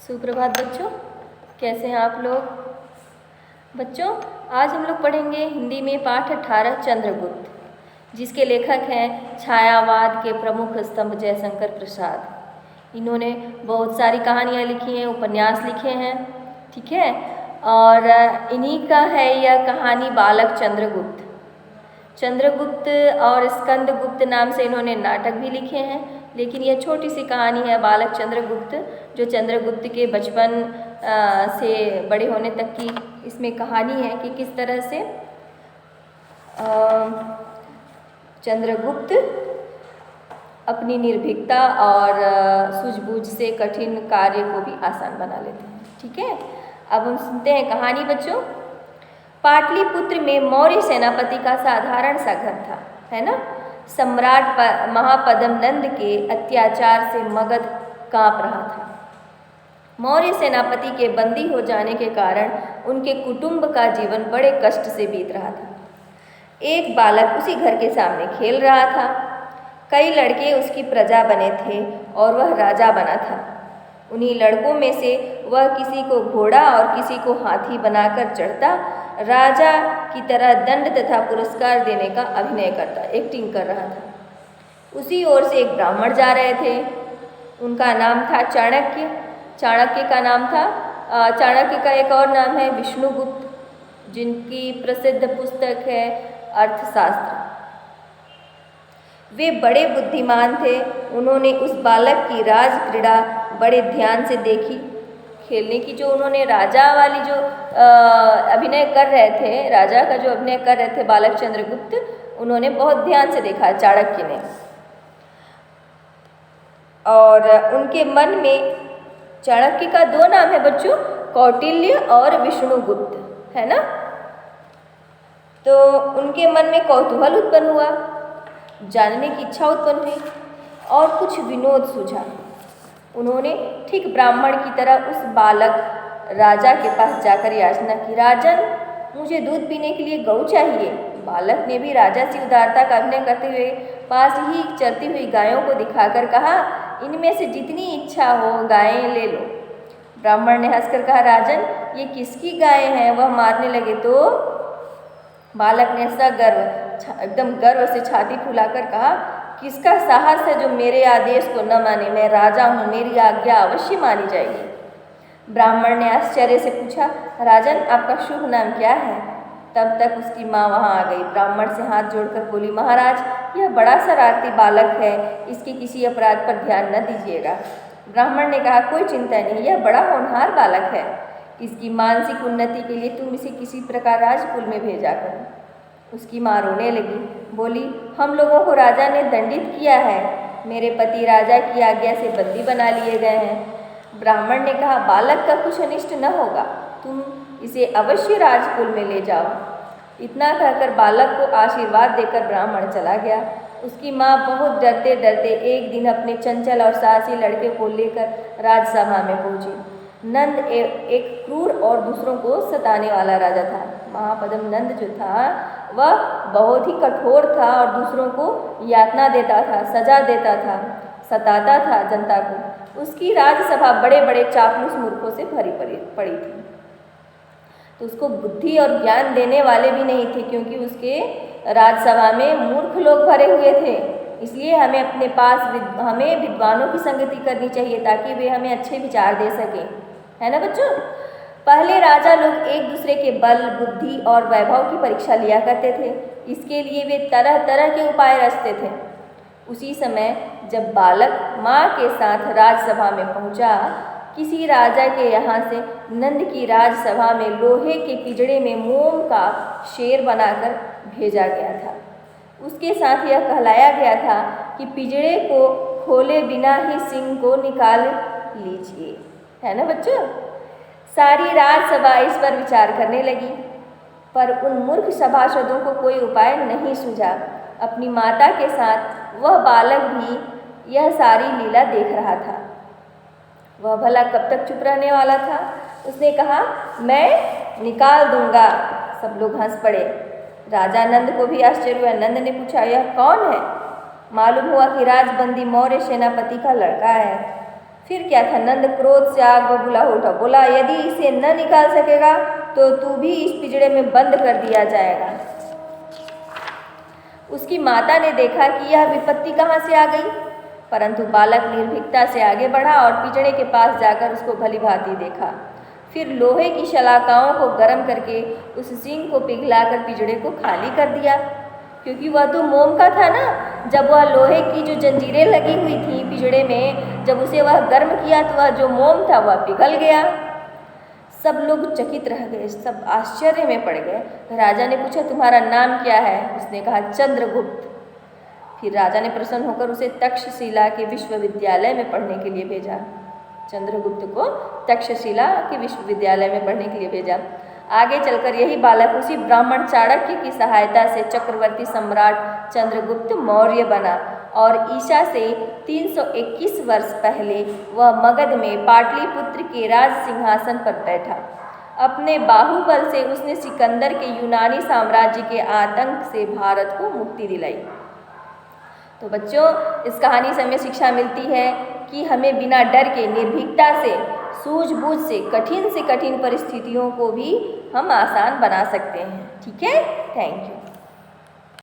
सुप्रभात बच्चों, कैसे हैं आप लोग। बच्चों, आज हम लोग पढ़ेंगे हिंदी में पाठ 18 चंद्रगुप्त, जिसके लेखक हैं छायावाद के प्रमुख स्तंभ जयशंकर प्रसाद। इन्होंने बहुत सारी कहानियाँ लिखी हैं, उपन्यास लिखे हैं, ठीक है। और इन्हीं का है यह कहानी बालक चंद्रगुप्त। चंद्रगुप्त और स्कंदगुप्त नाम से इन्होंने नाटक भी लिखे हैं, लेकिन यह छोटी सी कहानी है बालक चंद्रगुप्त, जो चंद्रगुप्त के बचपन से बड़े होने तक की इसमें कहानी है कि किस तरह से चंद्रगुप्त अपनी निर्भीकता और सूझबूझ से कठिन कार्य को भी आसान बना लेते हैं, ठीक है। अब हम सुनते हैं कहानी बच्चों। पाटलिपुत्र में मौर्य सेनापति का साधारण सा घर था, है ना। सम्राट महापद्म नंद के अत्याचार से मगध कांप रहा था। मौर्य सेनापति के बंदी हो जाने के कारण उनके कुटुंब का जीवन बड़े कष्ट से बीत रहा था। एक बालक उसी घर के सामने खेल रहा था। कई लड़के उसकी प्रजा बने थे और वह राजा बना था। उन्हीं लड़कों में से वह किसी को घोड़ा और किसी को हाथी बनाकर चढ़ता, राजा की तरह दंड तथा पुरस्कार देने का अभिनय करता, एक्टिंग कर रहा था। उसी ओर से एक ब्राह्मण जा रहे थे। उनका नाम था चाणक्य। चाणक्य का नाम था चाणक्य का एक और नाम है विष्णुगुप्त, जिनकी प्रसिद्ध पुस्तक है अर्थशास्त्र। वे बड़े बुद्धिमान थे। उन्होंने उस बालक की राज क्रीड़ा बड़े ध्यान से देखी। खेलने की जो उन्होंने राजा वाली जो अभिनय कर रहे थे, राजा का जो अभिनय कर रहे थे बालक चंद्रगुप्त, उन्होंने बहुत ध्यान से देखा चाणक्य ने। और उनके मन में, चाणक्य का दो नाम है बच्चों, कौटिल्य और विष्णुगुप्त, है ना। तो उनके मन में कौतूहल उत्पन्न हुआ, जानने की इच्छा उत्पन्न हुई और कुछ विनोद सूझा। उन्होंने ठीक ब्राह्मण की तरह उस बालक राजा के पास जाकर याचना की, राजन, मुझे दूध पीने के लिए गऊ चाहिए। बालक ने भी राजा से उदारता का अभिनय करते हुए पास ही चरती हुई गायों को दिखाकर कहा, इनमें से जितनी इच्छा हो गायें ले लो। ब्राह्मण ने हंसकर कहा, राजन, ये किसकी गायें हैं। वह मारने लगे तो बालक ने ऐसा एकदम गर्व से छाती फुलाकर कहा, किसका साहस है जो मेरे आदेश को न माने। मैं राजा हूँ, मेरी आज्ञा अवश्य मानी जाएगी। ब्राह्मण ने आश्चर्य से पूछा, राजन, आपका शुभ नाम क्या है। तब तक उसकी माँ वहाँ आ गई। ब्राह्मण से हाथ जोड़कर बोली, महाराज, यह बड़ा शरारती बालक है, इसके किसी अपराध पर ध्यान न दीजिएगा। ब्राह्मण ने कहा, कोई चिंता नहीं, यह बड़ा होनहार बालक है। इसकी मानसिक उन्नति के लिए तुम इसे किसी प्रकार राजकुल में भेजा करो। उसकी माँ रोने लगी, बोली, हम लोगों को राजा ने दंडित किया है। मेरे पति राजा की आज्ञा से बंदी बना लिए गए हैं। ब्राह्मण ने कहा, बालक का कुछ अनिष्ट न होगा, तुम इसे अवश्य राजकुल में ले जाओ। इतना कहकर बालक को आशीर्वाद देकर ब्राह्मण चला गया। उसकी माँ बहुत डरते डरते एक दिन अपने चंचल और साहसी लड़के को लेकर राजसभा में पहुंची। नंद एक क्रूर और दूसरों को सताने वाला राजा था। महापद्म नंद जो था वह बहुत ही कठोर था और दूसरों को यातना देता था, सजा देता था, सताता था जनता को। उसकी राजसभा बड़े बड़े चापलूस मूर्खों से भरी पड़ी थी। तो उसको बुद्धि और ज्ञान देने वाले भी नहीं थे, क्योंकि उसके राजसभा में मूर्ख लोग भरे हुए थे। इसलिए हमें अपने पास हमें विद्वानों की संगति करनी चाहिए, ताकि वे हमें अच्छे विचार दे सकें, है ना बच्चों। पहले राजा लोग एक दूसरे के बल, बुद्धि और वैभव की परीक्षा लिया करते थे। इसके लिए वे तरह तरह के उपाय रचते थे। उसी समय जब बालक माँ के साथ राजसभा में पहुँचा, किसी राजा के यहाँ से नंद की राजसभा में लोहे के पिंजड़े में मोम का शेर बनाकर भेजा गया था। उसके साथ यह कहलाया गया था कि पिंजड़े को खोले बिना ही सिंह को निकाल लीजिए, है ना बच्चों। सारी राजसभा इस पर विचार करने लगी, पर उन मूर्ख सभासदों को कोई उपाय नहीं सूझा। अपनी माता के साथ वह बालक भी यह सारी लीला देख रहा था। वह भला कब तक चुप रहने वाला था। उसने कहा, मैं निकाल दूंगा। सब लोग हंस पड़े। राजा नंद को भी आश्चर्य हुआ। नंद ने पूछा, यह कौन है। मालूम हुआ कि राजबंदी मौर्य सेनापति का लड़का है। फिर क्या था, नंद क्रोध से आग बबूला हो उठा, बोला यदि इसे न निकाल सकेगा तो तू भी इस पिंजड़े में बंद कर दिया जाएगा। उसकी माता ने देखा कि यह विपत्ति कहाँ से आ गई, परंतु बालक निर्भीकता से आगे बढ़ा और पिंजड़े के पास जाकर उसको भली भांति देखा। फिर लोहे की शलाकाओं को गर्म करके उस सींग को पिघलाकर पिंजड़े को खाली कर दिया, क्योंकि वह तो मोम का था ना। जब वह लोहे की जो जंजीरें लगी हुई थी पिंजड़े में, जब उसे वह गर्म किया तो वह जो मोम था वह पिघल गया। सब लोग चकित रह गए, सब आश्चर्य में पड़ गए। राजा ने पूछा तुम्हारा नाम क्या है? उसने कहा चंद्रगुप्त। फिर राजा ने प्रसन्न होकर उसे तक्षशिला के विश्वविद्यालय में पढ़ने के लिए भेजा। चंद्रगुप्त को तक्षशिला के विश्वविद्यालय में पढ़ने के लिए भेजा। आगे चलकर यही बालक उसी ब्राह्मण चाणक्य की सहायता से चक्रवर्ती सम्राट चंद्रगुप्त मौर्य बना और ईसा से 321 वर्ष पहले वह मगध में पाटलिपुत्र के राज सिंहासन पर बैठा। अपने बाहुबल से उसने सिकंदर के यूनानी साम्राज्य के आतंक से भारत को मुक्ति दिलाई। तो बच्चों, इस कहानी से हमें शिक्षा मिलती है कि हमें बिना डर के निर्भीकता से, सूझबूझ से कठिन परिस्थितियों को भी हम आसान बना सकते हैं। ठीक है, थैंक यू।